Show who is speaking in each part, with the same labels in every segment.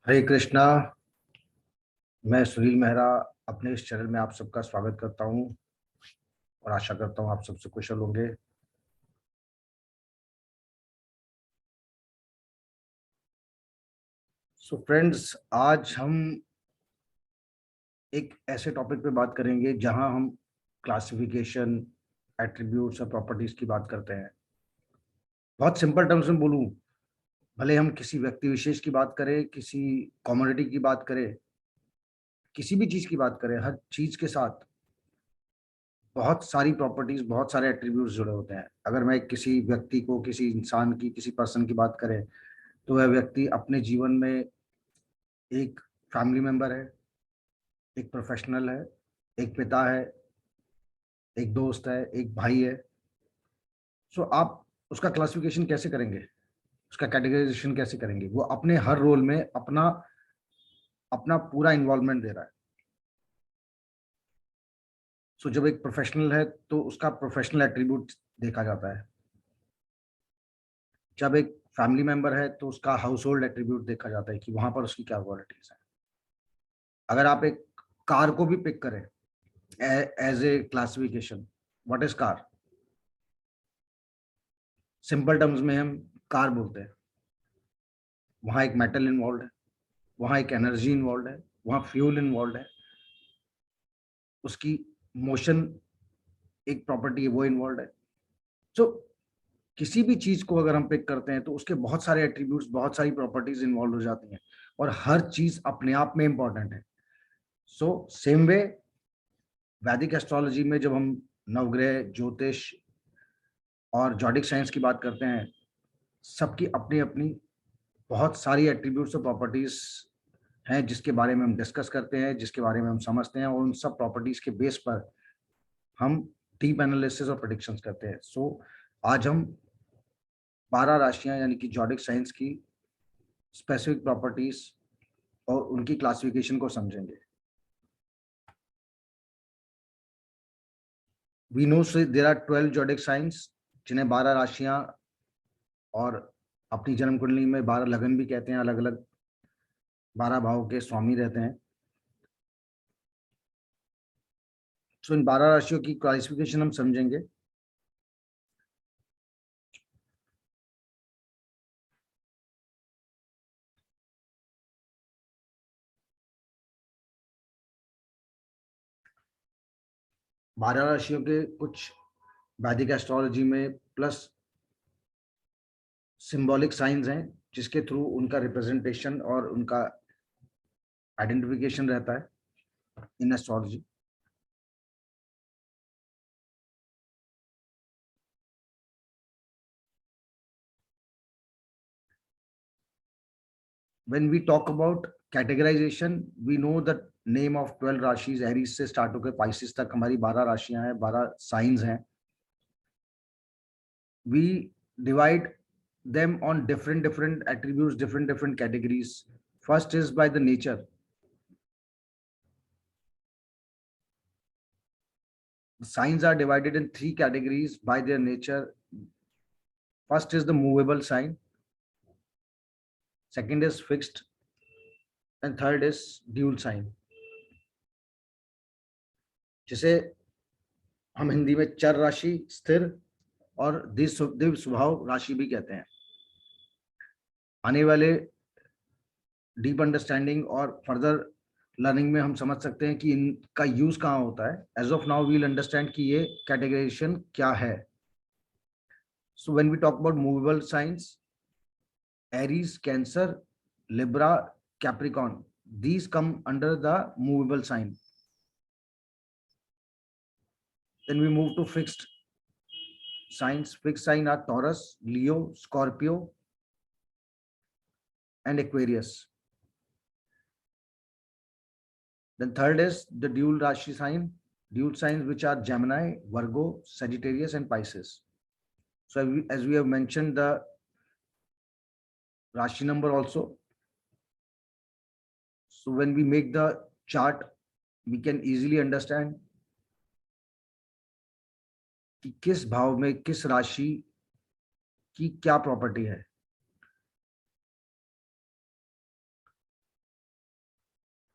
Speaker 1: हरे कृष्णा। मैं सुनील मेहरा अपने इस चैनल में आप सबका स्वागत करता हूं और आशा करता हूं आप सबसे कुशल होंगे। सो फ्रेंड्स, आज हम एक ऐसे टॉपिक पे बात करेंगे जहां हम क्लासिफिकेशन, एट्रीब्यूट्स और प्रॉपर्टीज की बात करते हैं। बहुत सिंपल टर्म्स में बोलूं, भले हम किसी व्यक्ति विशेष की बात करें, किसी कमोडिटी की बात करें, किसी भी चीज की बात करें, हर चीज के साथ बहुत सारी प्रॉपर्टीज, बहुत सारे एट्रीब्यूट्स जुड़े होते हैं। अगर मैं किसी व्यक्ति को, किसी इंसान की, किसी पर्सन की बात करें, तो वह व्यक्ति अपने जीवन में एक फैमिली मेंबर है, एक प्रोफेशनल है, एक पिता है, एक दोस्त है, एक भाई है। सो आप उसका क्लासिफिकेशन कैसे करेंगे, उसका कैटेगराइजेशन कैसे करेंगे? वो अपने हर रोल में अपना अपना पूरा इन्वॉल्वमेंट दे रहा है। सो जब एक प्रोफेशनल है तो उसका प्रोफेशनल एट्रीब्यूट देखा जाता है। जब एक फैमिली मेंबर है तो उसका हाउस होल्ड एट्रीब्यूट देखा जाता है कि वहां पर उसकी क्या क्वालिटीज है। अगर आप एक कार को भी पिक करें as a classification, what is car? Simple terms में हम कार बोलते हैं, वहां एक मेटल इन्वॉल्व है, वहां एक एनर्जी इन्वॉल्व है, वहां फ्यूल इन्वॉल्व है, उसकी मोशन एक प्रॉपर्टी है, वो इन्वॉल्व है। सो किसी भी चीज को अगर हम पिक करते हैं तो उसके बहुत सारे एट्रीब्यूट्स, बहुत सारी प्रॉपर्टीज इन्वॉल्व हो जाती हैं और हर चीज अपने आप में इंपॉर्टेंट है। सो सेम वे, वैदिक एस्ट्रोलॉजी में जब हम नवग्रह, ज्योतिष और जॉडिक साइंस की बात करते हैं, सबकी अपनी अपनी बहुत सारी एट्रीब्यूट्स और प्रॉपर्टीज हैं जिसके बारे में हम डिस्कस करते हैं, जिसके बारे में हम समझते हैं, और उन सब प्रॉपर्टीज के बेस पर हम डीप एनालिसिस और प्रेडिक्शंस करते हैं। आज हम 12 राशियां यानी कि जॉडिक साइंस की स्पेसिफिक प्रॉपर्टीज और उनकी क्लासिफिकेशन को समझेंगे। वी नो से देयर आर 12 जॉडिक साइंस, जिन्हें 12 राशियां और अपनी जन्म कुंडली में 12 लगन भी कहते हैं। अलग अलग 12 भाव के स्वामी रहते हैं। इन 12 राशियों की क्लासिफिकेशन हम समझेंगे। 12 राशियों के कुछ वैदिक एस्ट्रोलॉजी में प्लस सिंबॉलिक साइंस हैं, जिसके थ्रू उनका रिप्रेजेंटेशन और उनका आइडेंटिफिकेशन रहता है in astrology. When we talk about categorization, we know the name of 12 राशि एरीज से स्टार्ट होकर पाइसिस तक हमारी 12 राशियां हैं, 12 साइंस हैं। We divide them on different attributes, different categories. First is by the nature. The signs are divided in 3 categories by their nature. First is the movable sign, second is fixed, and third is dual sign, जिसे हम हिंदी में चर राशि, स्थिर और दिव्य स्वभाव राशि भी कहते हैं। आने वाले डीप अंडरस्टैंडिंग और फर्दर लर्निंग में हम समझ सकते हैं कि इनका यूज कहाँ होता है। As of now we will understand कि ये कैटेगराइजेशन क्या है। So when we talk about movable signs, Aries, Cancer, Libra, Capricorn, these come under the movable sign. Then we move to fixed signs. Fixed sign are Taurus, Leo, Scorpio, and Aquarius. Then third is the dual Rashi sign, dual signs which are Gemini, Virgo, Sagittarius, and Pisces. So as we have mentioned the Rashi number also. So when we make the chart, we can easily understand कि किस भाव में किस राशि की क्या property है।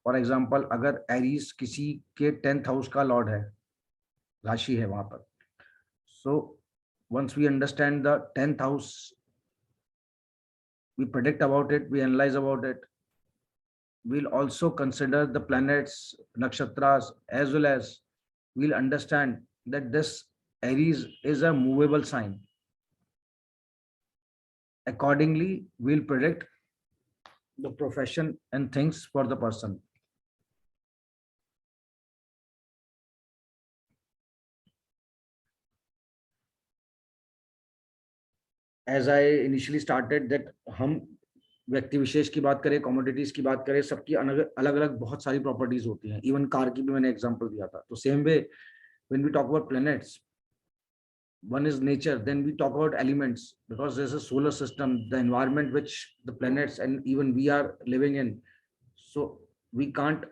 Speaker 1: For example अगर एरीज किसी के 10th हाउस का लॉर्ड है, राशि है वहां पर, सो once we understand the 10th house, we predict about it, we analyze about it. We'll also consider the planets, nakshatras, as well as we'll understand that this Aries is a movable sign. Accordingly, we'll predict the profession and things for the person. As I initially started that हम व्यक्ति विशेष की बात करें, commodities की बात करें, सबकी अलग अलग बहुत सारी प्रॉपर्टीज होती हैं. इवन कार की भी मैंने एग्जांपल दिया था. तो same way when we talk about planets, one is nature, then we talk about elements, because there's a solar system, the environment which the planets and even we are living in. So we can't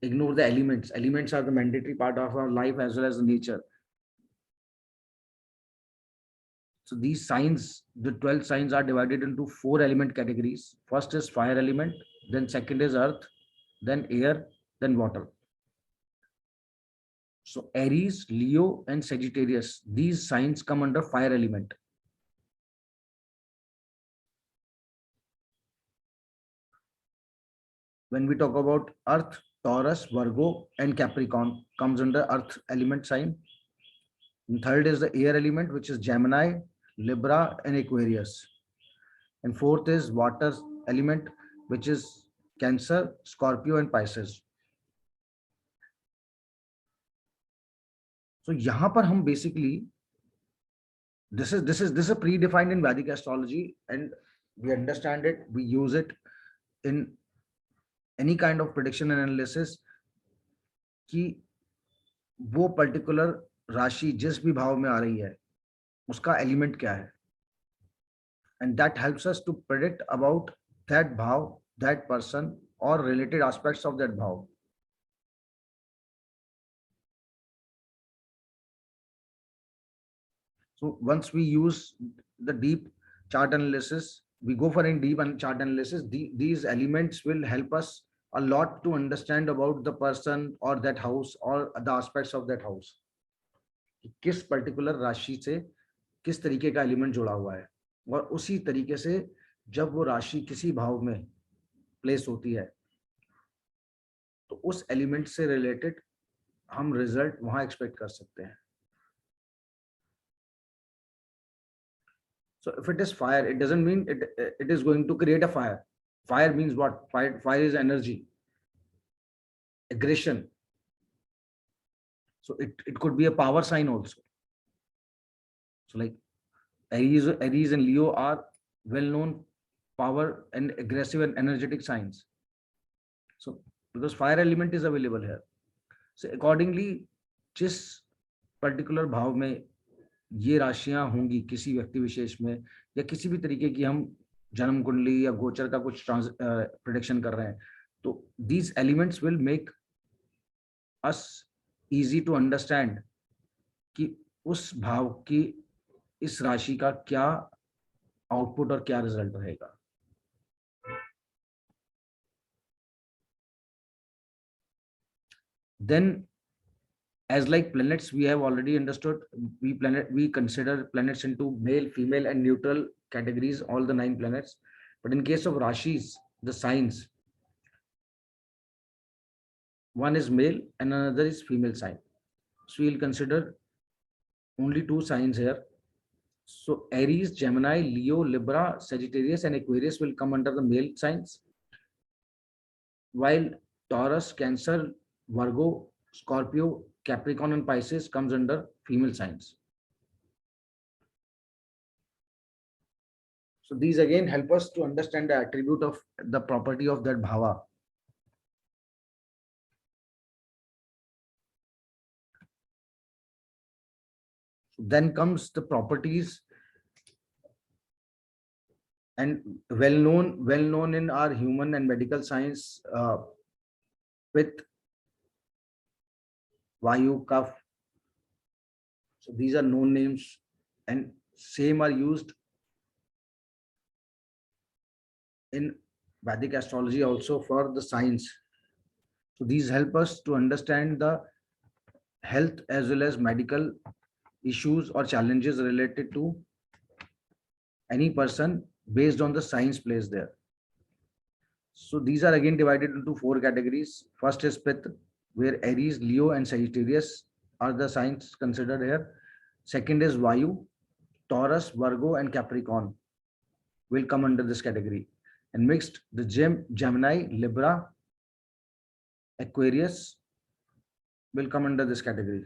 Speaker 1: ignore the elements. Elements are the mandatory part of our life as well as the nature. So these signs, the 12 signs, are divided into 4 element categories. First is fire element, then second is earth, then air, then water. So Aries, Leo, and Sagittarius, these signs come under fire element. When we talk about earth, Taurus, Virgo, and Capricorn comes under earth element sign. And third is the air element, which is Gemini, Libra, and Aquarius. And fourth is water element, which is Cancer, Scorpio, and Pisces. So यहाँ पर हम basically this is a predefined in Vedic astrology, and we understand it, we use it in any kind of prediction and analysis कि वो particular राशि जिस भी भाव में आ रही है उसका एलिमेंट क्या है, and that helps us to predict about that bhav, that person, or related aspects of that bhav. So once we use the deep chart analysis, we go for in deep chart analysis, these elements will help us a lot to understand about the person or that house or the aspects of that house. किस particular राशि से किस तरीके का element जुड़ा हुआ है, और उसी तरीके से जब वो राशि किसी भाव में प्लेस होती है तो उस एलिमेंट से रिलेटेड हम रिजल्ट वहां एक्सपेक्ट कर सकते हैं. So if it is fire, it doesn't mean it is going to create a fire. Fire means what? Fire is energy, aggression. So it could be a power sign also. So like Aries and Leo are well-known power and aggressive and energetic signs. So because fire element is available here. So accordingly, जिस particular भाव में ये राशियां होंगी किसी व्यक्ति विशेष में, या किसी भी तरीके की हम जन्म कुंडली या गोचर का कुछ प्रेडिक्शन कर रहे हैं, तो these elements will make us easy to understand कि उस भाव की इस राशि का क्या आउटपुट और क्या रिजल्ट रहेगा. Then as like planets, we have already understood, we consider planets into male, female, and neutral categories, all the 9 planets. But in case of rashis, the signs, one is male and another is female sign. So we'll consider only 2 signs here. So Aries, Gemini, Leo, Libra, Sagittarius, and Aquarius will come under the male signs, while Taurus, Cancer, Virgo, Scorpio, Capricorn, and Pisces comes under female signs. So these again help us to understand the attribute of the property of that bhava. Then comes the properties, and well known in our human and medical science, with Vayu, Kaf. So these are known names, and same are used in Vedic astrology also for the signs. So these help us to understand the health as well as medical issues or challenges related to any person based on the science placed there. So these are again divided into 4 categories. First is Pith, where Aries, Leo, and Sagittarius are the signs considered here. Second is Vayu, Taurus, Virgo, and Capricorn will come under this category. And mixed, the Gemini, Libra, Aquarius will come under this category.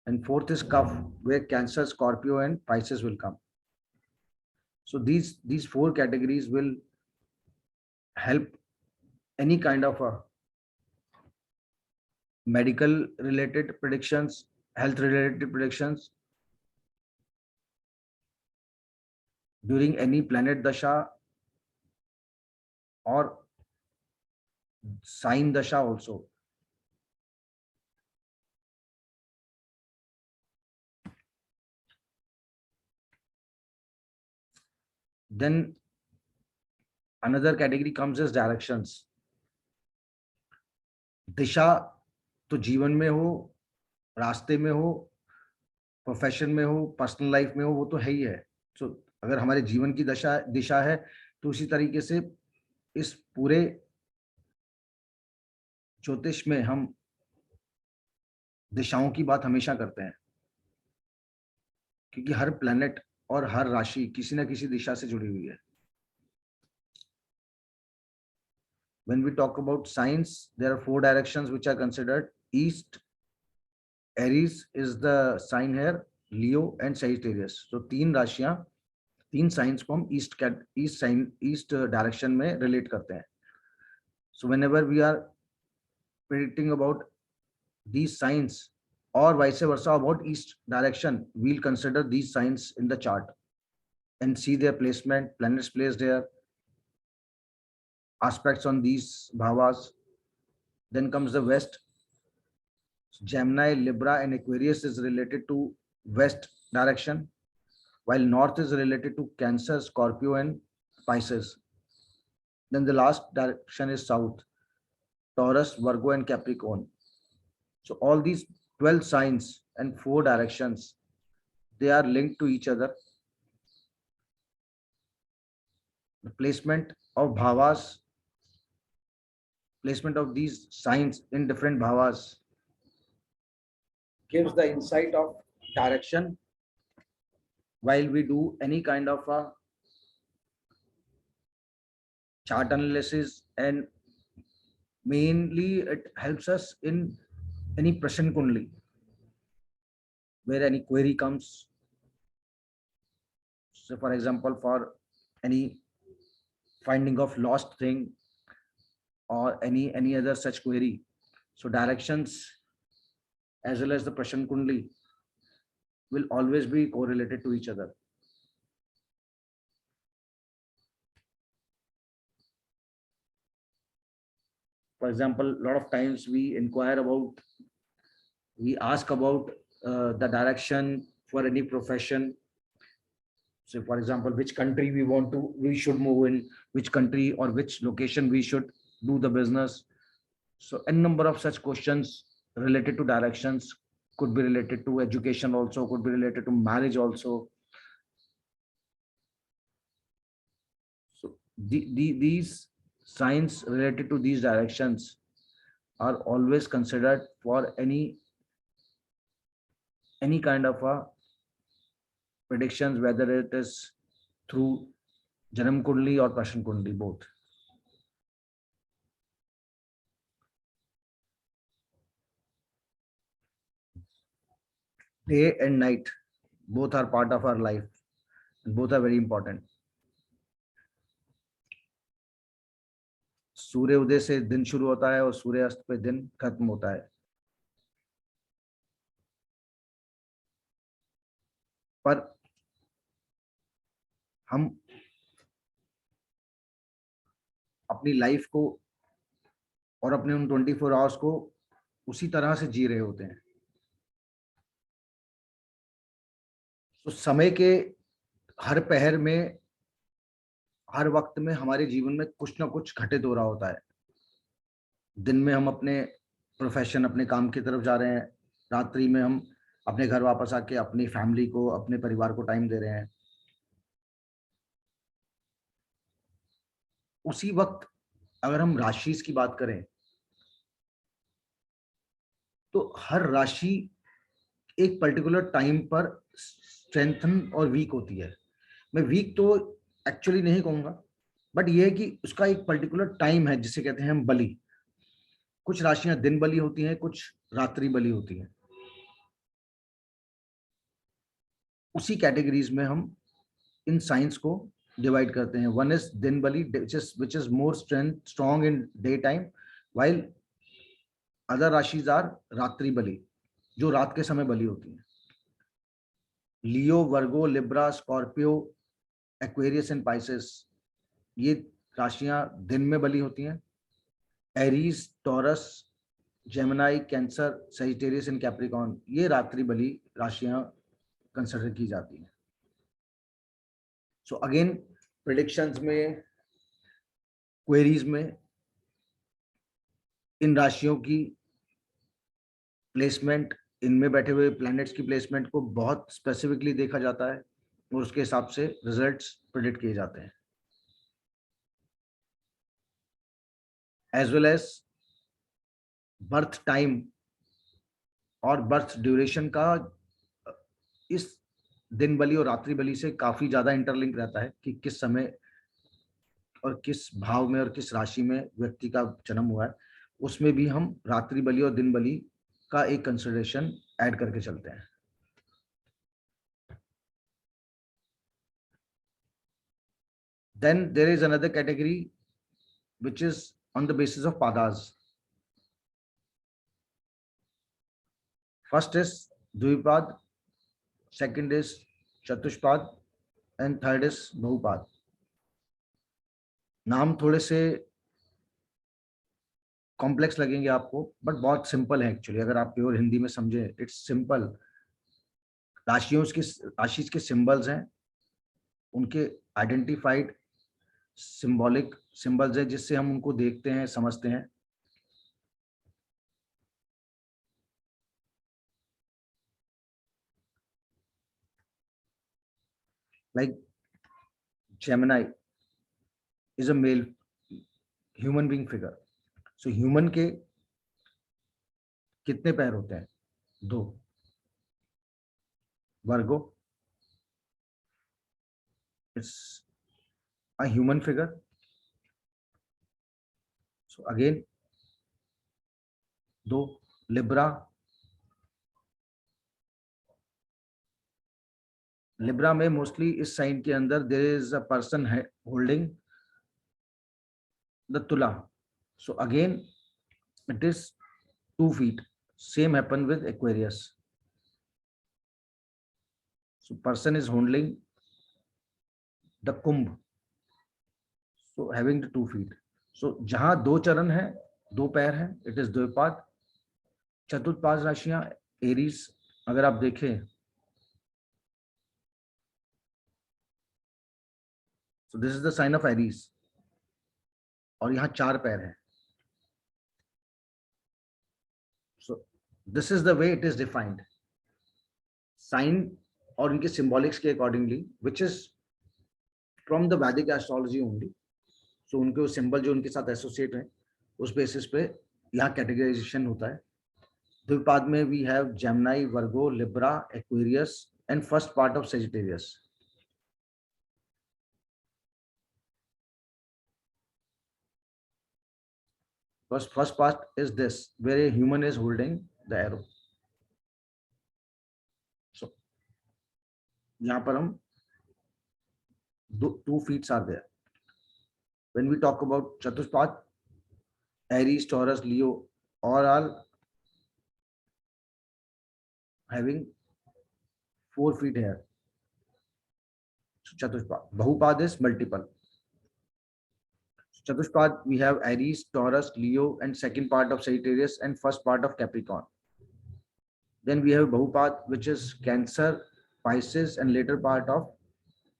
Speaker 1: And fourth is Kaph, where Cancer, Scorpio, and Pisces will come. So these 4 categories will help any kind of a medical related predictions, health related predictions during any planet dasha or sign dasha also. Then another category comes as directions. दिशा तो जीवन में हो, रास्ते में हो, profession में हो, personal life में हो, वो तो है ही है. तो अगर हमारे जीवन की दिशा है तो उसी तरीके से इस पूरे ज्योतिष में हम दिशाओं की बात हमेशा करते हैं, क्योंकि हर प्लैनेट और हर राशि किसी न किसी दिशा से जुड़ी हुई है. When we talk about signs, there are 4 directions which are considered. East, Aries is the sign here, Leo and Sagittarius. So 3 राशियां, 3 signs को हम east direction में relate करते हैं. So whenever we are predicting about these signs or vice versa about east direction, we'll consider these signs in the chart and see their placement, planets placed there, aspects on these bhavas. Then comes the west. Gemini, Libra, and Aquarius is related to west direction, while north is related to Cancer, Scorpio, and Pisces. Then the last direction is south, Taurus, Virgo, and Capricorn. So all these 12 signs and 4 directions, they are linked to each other. The placement of bhavas, placement of these signs in different bhavas gives the insight of direction while we do any kind of a chart analysis, and mainly it helps us in any Prashan Kundli where any query comes. So for example, for any finding of lost thing or any other such query, so directions as well as the Prashan Kundli will always be correlated to each other. For example, a lot of times we ask about the direction for any profession. So for example, which country we should move in, which country or which location we should do the business. So a number of such questions related to directions could be related to education also, could be related to marriage also. So these signs related to these directions are always considered for any kind of a predictions, whether it is through Janam Kundli or Prashan Kundli, both. Day and night, both are part of our life and both are very important. सूर्य उदय से दिन शुरू होता है और सूर्यास्त पे दिन खत्म होता है, पर हम अपनी लाइफ को और अपने उन 24 आवर्स को उसी तरह से जी रहे होते हैं. तो समय के हर पहर में, हर वक्त में हमारे जीवन में कुछ ना कुछ घटित हो रहा होता है. दिन में हम अपने प्रोफेशन, अपने काम की तरफ जा रहे हैं, रात्रि में हम अपने घर वापस आके अपनी फैमिली को, अपने परिवार को टाइम दे रहे हैं। उसी वक्त अगर हम राशि की बात करें तो हर राशि एक पर्टिकुलर टाइम पर स्ट्रेंथन और वीक होती है। मैं वीक तो एक्चुअली नहीं कहूंगा, बट ये है कि उसका एक पर्टिकुलर टाइम है जिसे कहते हैं हम बलि। कुछ राशियां दिन बलि होती हैं, कुछ रात्रि बलि होती हैं। उसी कैटेगरीज में हम इन साइंस को डिवाइड करते हैं। वन इज दिन बलि which is more strong in day time, while other राशिज आर रात्रि बलि, जो रात के समय बलि होती हैं। Leo, Virgo, Libra, Scorpio, Aquarius and Pisces, ये राशियां दिन में बलि होती हैं। Aries, Taurus, Gemini, Cancer, Sagittarius and Capricorn, ये रात्रि बलि राशियां कंसिडर की जाती हैं। सो अगेन प्रेडिक्शंस में, क्वेरीज में इन राशियों की प्लेसमेंट, इनमें बैठे हुए प्लैनेट्स की प्लेसमेंट को बहुत स्पेसिफिकली देखा जाता है और उसके हिसाब से रिजल्ट्स प्रेडिक्ट किए जाते हैं। As well as birth time और बर्थ ड्यूरेशन का इस दिन बलि और रात्रि बलि से काफी ज्यादा इंटरलिंक रहता है कि किस समय और किस भाव में और किस राशि में व्यक्ति का जन्म हुआ है। उसमें भी हम रात्रि बलि और दिन बलि का एक कंसिडरेशन ऐड करके चलते हैं। Then there is another category which is on the basis of padas. First is Dvipad, second is Chatushpad, and third is Bahupad. नाम थोड़े से कॉम्प्लेक्स लगेंगे आपको, बट बहुत सिंपल है एक्चुअली। अगर आप प्योर हिंदी में समझे, इट्स सिंपल। राशि के सिंबल्स हैं, उनके आइडेंटिफाइड सिंबॉलिक सिंबल्स हैं जिससे हम उनको देखते हैं, समझते हैं। Like Gemini is a male human being figure. So human के कितने पैर होते हैं? 2। Virgo, it's a human figure. So again 2। Libra, Libra में मोस्टली इस साइन के अंदर there is a person holding the तुला। So again it is 2 feet. Same happen with Aquarius. So person is holding the Kumbh, so having the 2 feet. So जहां 2 चरण है, 2 पैर है, it is द्विपाद। चतुर्पाद राशियां एरीज, अगर आप देखें, so this is the sign of Aries, और यहाँ 4 पैर है। So this is the way it is defined. Sign और इनके सिंबॉलिक्स के accordingly, which is from the Vedic astrology only. So उनके वो सिंबल जो उनके साथ एसोसिएट हैं, उस बेसिस पे यहाँ कैटेगराइजेशन होता है। द्विपाद में we have Gemini, Virgo, Libra, Aquarius and first part of Sagittarius. First part is this, where a human is holding the arrow. So यहाँ पर हम 2 feet are there. When we talk about Chatushpad, Aries, Taurus, Leo, all are having 4 feet here. So Chatushpad. Bahupad is multiple. So Chatushpad, we have Aries, Taurus, Leo, and second part of Sagittarius and first part of Capricorn. Then we have Bahupad, which is Cancer, Pisces, and later part of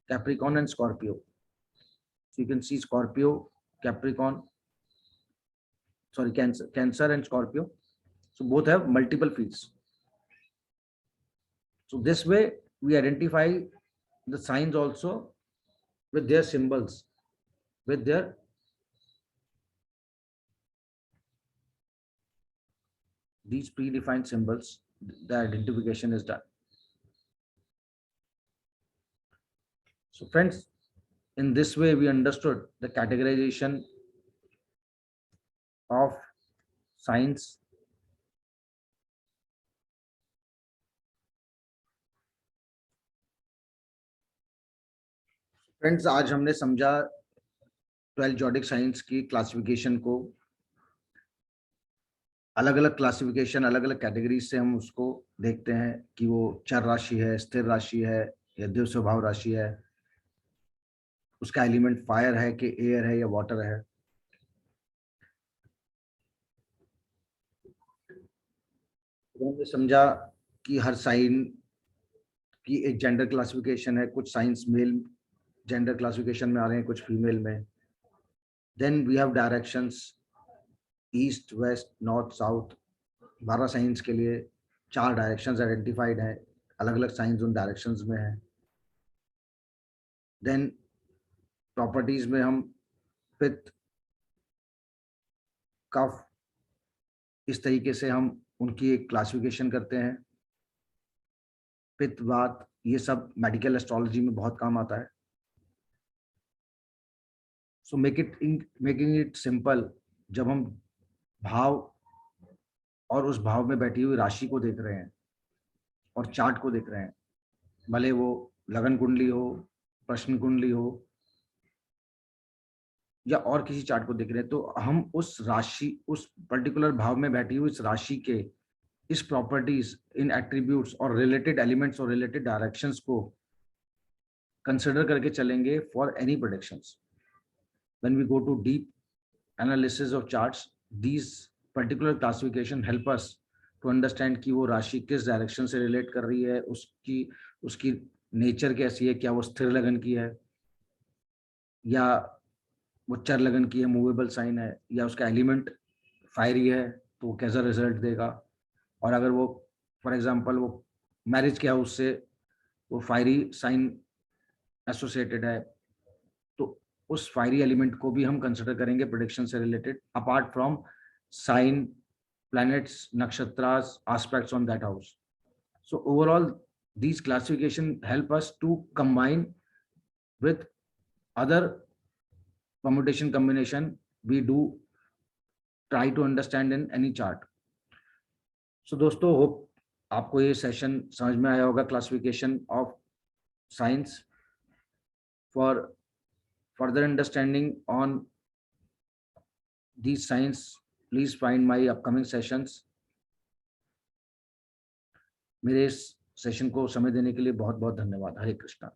Speaker 1: Capricorn and Scorpio. So you can see Scorpio, Capricorn, sorry, Cancer and Scorpio. So both have multiple fields. So this way we identify the signs also with their symbols, with their these predefined symbols. The identification is done. So friends, in this way we understood the categorization of signs. Friends, आज हमने समझा 12 zodiac science की classification को। अलग अलग classification, अलग अलग categories से हम उसको देखते हैं कि वो चर राशि है, स्थिर राशि है या द्विव स्वभाव राशि है, उसका एलिमेंट फायर है कि एयर है या वाटर है। तो हमने समझा कि हर साइन की एक जेंडर क्लासिफिकेशन है, कुछ साइंस मेल जेंडर क्लासिफिकेशन में आ रहे हैं, कुछ फीमेल में। Then we have directions, east, west, north, south. 12 signs के लिए 4 डायरेक्शंस आइडेंटिफाइड हैं, अलग अलग साइंस उन डायरेक्शंस में हैं। देन प्रॉपर्टीज में हम पित्त, कफ, इस तरीके से हम उनकी एक क्लासिफिकेशन करते हैं। पित्त, वात, ये सब मेडिकल एस्ट्रोलॉजी में बहुत काम आता है। सो मेकिंग इट सिंपल, जब हम भाव और उस भाव में बैठी हुई राशि को देख रहे हैं और चार्ट को देख रहे हैं, भले वो लगन कुंडली हो, प्रश्न कुंडली हो या और किसी चार्ट को देख रहे हैं, तो हम उस राशि, उस पर्टिकुलर भाव में बैठी हुई इस राशि के इस प्रॉपर्टीज, इन एट्रीब्यूट्स और रिलेटेड एलिमेंट्स और रिलेटेड डायरेक्शंस को कंसिडर करके चलेंगे for any predictions. When we go to deep analysis of charts, these particular classification help us to understand कि वो राशि किस डायरेक्शन से रिलेट कर रही है, उसकी नेचर कैसी है, क्या वो स्थिर लगन की है या वो चर लगन की है, मूवेबल साइन है, या उसका एलिमेंट फायरी है तो वो कैसा रिजल्ट देगा। और अगर वो फॉर एग्जांपल वो मैरिज के हाउस से वो फायरी साइन एसोसिएटेड है, तो उस फायरी एलिमेंट को भी हम कंसिडर करेंगे प्रेडिक्शन से related, apart from sign, planets, nakshatras, aspects on that house. So overall, these classification help us to combine with other permutation combination we do try to understand in any chart. So दोस्तों, hope आपको ये session समझ में आया होगा, classification of science. For further understanding on these signs, please find my upcoming sessions. मेरे इस session को समय देने के लिए बहुत बहुत धन्यवाद। हरे कृष्णा।